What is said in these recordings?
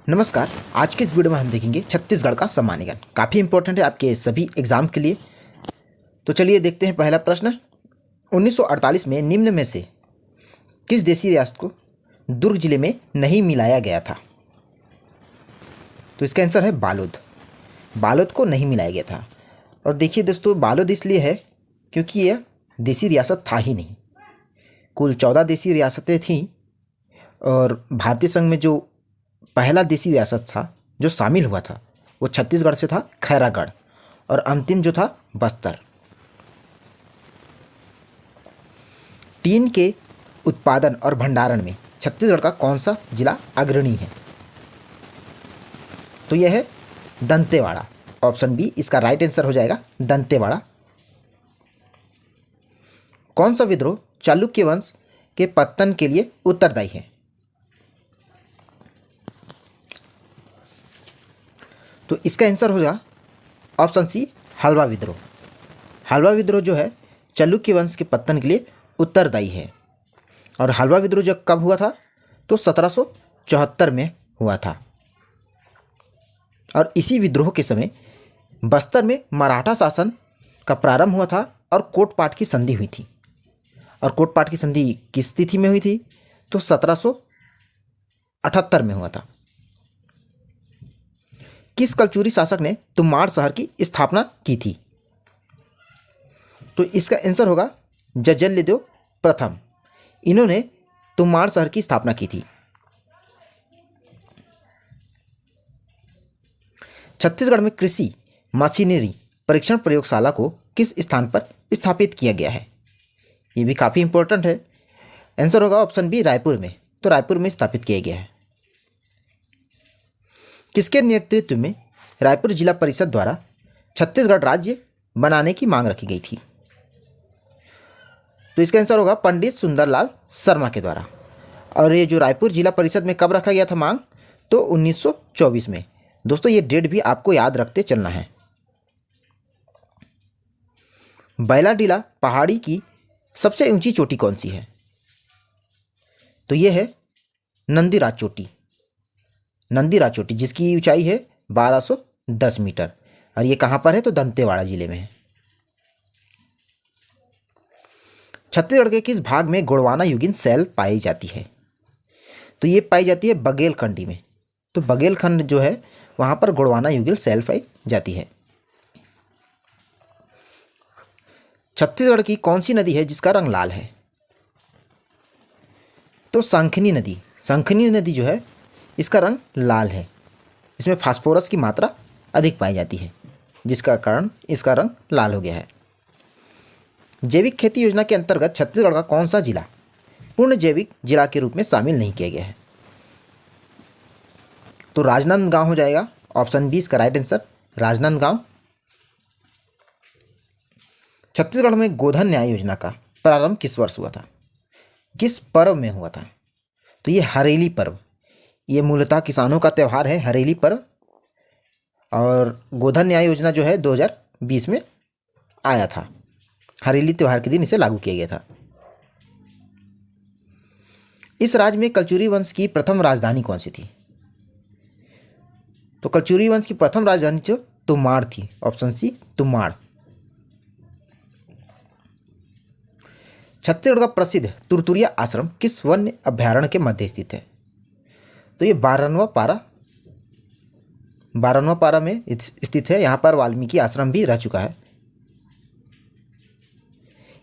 नमस्कार। आज के इस वीडियो में हम देखेंगे छत्तीसगढ़ का सम्मानिकरण। काफ़ी इंपॉर्टेंट है आपके सभी एग्जाम के लिए। तो चलिए देखते हैं पहला प्रश्न। 1948 में निम्न में से किस देशी रियासत को दुर्ग जिले में नहीं मिलाया गया था? तो इसका आंसर है बालोद। बालोद को नहीं मिलाया गया था। और देखिए दोस्तों, बालोद इसलिए है क्योंकि यह देशी रियासत था ही नहीं। कुल 14 देशी रियासतें थीं और भारतीय संघ में जो पहला देशी रियासत था जो शामिल हुआ था वो छत्तीसगढ़ से था, खैरागढ़, और अंतिम जो था बस्तर। टीन के उत्पादन और भंडारण में छत्तीसगढ़ का कौन सा जिला अग्रणी है? तो यह है दंतेवाड़ा। ऑप्शन बी इसका राइट आंसर हो जाएगा, दंतेवाड़ा। कौन सा विद्रोह चालुक्य वंश के पतन के लिए उत्तरदायी है? तो इसका आंसर होगा ऑप्शन सी, हलवा विद्रोह। हलवा विद्रोह जो है चालुक्य वंश के पतन के लिए उत्तरदायी है। और हलवा विद्रोह जब कब हुआ था? तो 1774 में हुआ था। और इसी विद्रोह के समय बस्तर में मराठा शासन का प्रारंभ हुआ था और कोटपाट की संधि हुई थी। और कोटपाट की संधि किस तिथि में हुई थी? तो 1778 में हुआ था। किस कलचुरी शासक ने तुमाड़ शहर की स्थापना की थी? तो इसका आंसर होगा जजल्यदेव प्रथम। इन्होंने तुमाड़ शहर की स्थापना की थी। छत्तीसगढ़ में कृषि मशीनरी परीक्षण प्रयोगशाला को किस स्थान पर स्थापित किया गया है? ये भी काफ़ी इंपॉर्टेंट है। आंसर होगा ऑप्शन बी, रायपुर में। तो रायपुर में स्थापित किया गया है। किसके नेतृत्व में रायपुर जिला परिषद द्वारा छत्तीसगढ़ राज्य बनाने की मांग रखी गई थी? तो इसका आंसर होगा पंडित सुंदरलाल शर्मा के द्वारा। और ये जो रायपुर जिला परिषद में कब रखा गया था मांग? तो 1924 में। दोस्तों ये डेट भी आपको याद रखते चलना है। बैलाडीला पहाड़ी की सबसे ऊंची चोटी कौन सी है? तो ये है नंदीराज चोटी। नंदीराज चोटी जिसकी ऊंचाई है 1210 मीटर। और ये कहाँ पर है? तो दंतेवाड़ा जिले में है। छत्तीसगढ़ के किस भाग में गोंडवाना युगीन शैल पाई जाती है? तो ये पाई जाती है बघेलखंडी में। तो बघेलखंड जो है वहाँ पर गोंडवाना युगीन शैल पाई जाती है। छत्तीसगढ़ की कौन सी नदी है जिसका रंग लाल है? तो शंखनी नदी। शंखनी नदी जो है इसका रंग लाल है। इसमें फास्फोरस की मात्रा अधिक पाई जाती है जिसका कारण इसका रंग लाल हो गया है। जैविक खेती योजना के अंतर्गत छत्तीसगढ़ का कौन सा जिला पूर्ण जैविक जिला के रूप में शामिल नहीं किया गया है? तो राजनांदगांव हो जाएगा। ऑप्शन बी इसका राइट आंसर, राजनांदगांव। छत्तीसगढ़ में गोधन न्याय योजना का प्रारंभ किस वर्ष हुआ था? किस पर्व में हुआ था? तो ये हरेली पर्व। ये मूलतः किसानों का त्यौहार है, हरेली पर्व। और गोधन न्याय योजना जो है 2020 में आया था। हरेली त्यौहार के दिन इसे लागू किया गया था। इस राज्य में कलचुरी वंश की प्रथम राजधानी कौन सी थी? तो कलचुरी वंश की प्रथम राजधानी जो तुमाड़ थी। Option C, तुमाड़। छत्तीसगढ़ का प्रसिद्ध तुरतुरिया आश्रम किस वन्य अभ्यारण्य के मध्य स्थित है? तो ये 12वां पारा में स्थित है। यहाँ पर वाल्मीकि आश्रम भी रह चुका है।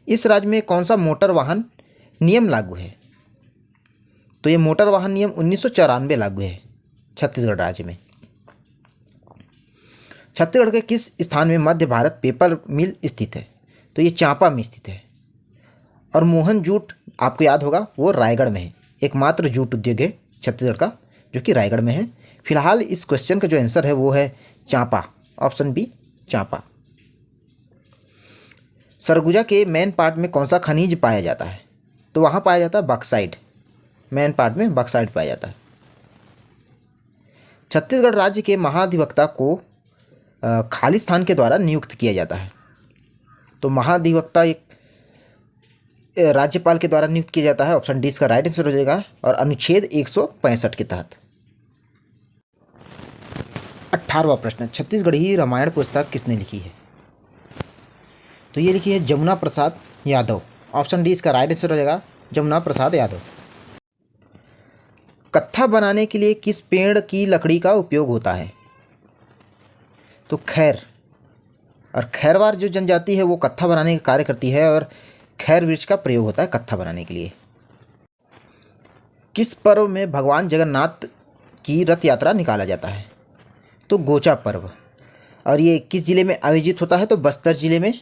इस राज्य में कौन सा मोटर वाहन नियम लागू है? तो ये मोटर वाहन नियम 1994 लागू है छत्तीसगढ़ राज्य में। छत्तीसगढ़ के किस स्थान में मध्य भारत पेपर मिल स्थित है? तो ये चांपा में स्थित है। और मोहन जूट आपको याद होगा वो रायगढ़ में है। एकमात्र जूट उद्योग है छत्तीसगढ़ का जो कि रायगढ़ में है। फिलहाल इस क्वेश्चन का जो आंसर है वो है चांपा। Option B, Champa. सरगुजा के मेन पार्ट में कौन सा खनिज पाया जाता है? तो वहाँ पाया जाता है बक्साइट। मेन पार्ट में बक्साइट पाया जाता है। छत्तीसगढ़ राज्य के महाधिवक्ता को खालिस्तान के द्वारा नियुक्त किया जाता है। तो महाधिवक्ता एक राज्यपाल के द्वारा नियुक्त किया जाता है। ऑप्शन डी इसका राइट आंसर हो जाएगा। और अनुच्छेद 165 के तहत। 18वां प्रश्न, छत्तीसगढ़ी रामायण पुस्तक किसने लिखी है? तो ये लिखी है जमुना प्रसाद यादव। ऑप्शन डी इसका राइट आंसर हो जाएगा, जमुना प्रसाद यादव। कत्था बनाने के लिए किस पेड़ की लकड़ी का उपयोग होता है? तो खैर, और खैरवार जो जनजाति है वो कत्था बनाने का कार्य करती है और खैर वृक्ष का प्रयोग होता है कत्था बनाने के लिए। किस पर्व में भगवान जगन्नाथ की रथ यात्रा निकाला जाता है? तो गोचा पर्व। और ये किस जिले में आयोजित होता है? तो बस्तर जिले में